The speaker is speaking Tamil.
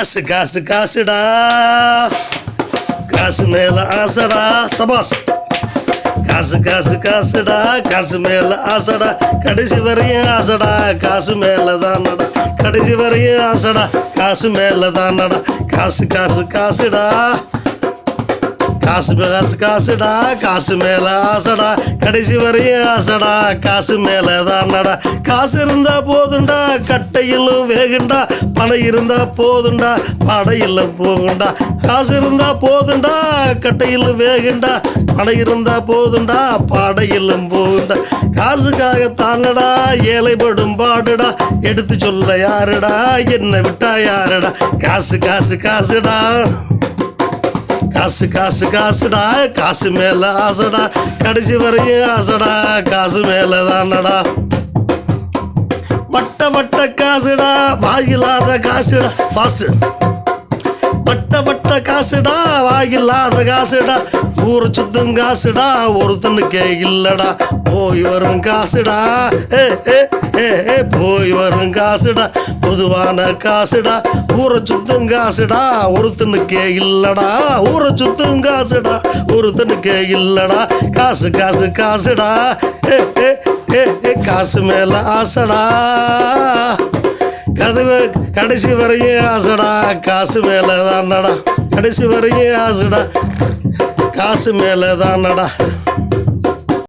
காசு காசு காசுடா, காசு மேல ஆசடா. சபாஸ். காசு காசு காசுடா, காசு மேல ஆசடா, கடைசி வரையும் ஆசடா, காசு மேல தானடா, கடைசி வரையும் ஆசடா, காசு மேல தானடா. காசு காசு காசுடா, காசு காசு காசுடா, காசு மேல ஆசடா, கடைசி வரையும் ஆசடா, காசு மேல தானடா. காசு இருந்தா போதுண்டா, கட்டையிலும் வேகுண்டா, பணம் இருந்தா போதுண்டா, படையில் போகுண்டா. காசு இருந்தா போதுண்டா, கட்டையிலும் வேகுண்டா, பணம் இருந்தா போதுண்டா, படையிலும் போகுண்டா. காசுக்காக தானடா ஏழைப்படும் பாடுடா, எடுத்து சொல்ல யாருடா, என்ன விட்டா யாருடா. காசு காசு காசுடா, காசு காசு காசுடா, காசு மேல ஆசடா, கடைசி வரையும் ஆசடா, காசு மேல தானடா. வட்ட வட்ட காசுடா, வாயில்லாத காசுடா. பாஸ்ட். வட்ட வட்ட காசுடா, வாயில்லாத காசுடா, ஊரை சுத்தும் காசுடா, ஒருத்தனுக்கே இல்லடா. போய் வரும் காசுடா, ஏ ஏ ஏ ஏ போய் வரும் காசுடா, பொதுவான காசுடா, ஊரை சுத்தும் காசுடா, ஒருத்தனுக்கே இல்லடா. ஊரை சுத்தும் காசுடா, ஒருத்தனுக்கே இல்லடா. காசு காசு காசுடா, ஏ ஏ ஏ ஏ காசு மேல ஆசடா, கதவு கடைசி வரையும் ஆசடா, காசு மேல தானடா, கடைசி வரையும் ஆசடா, காசு மேல தானடா.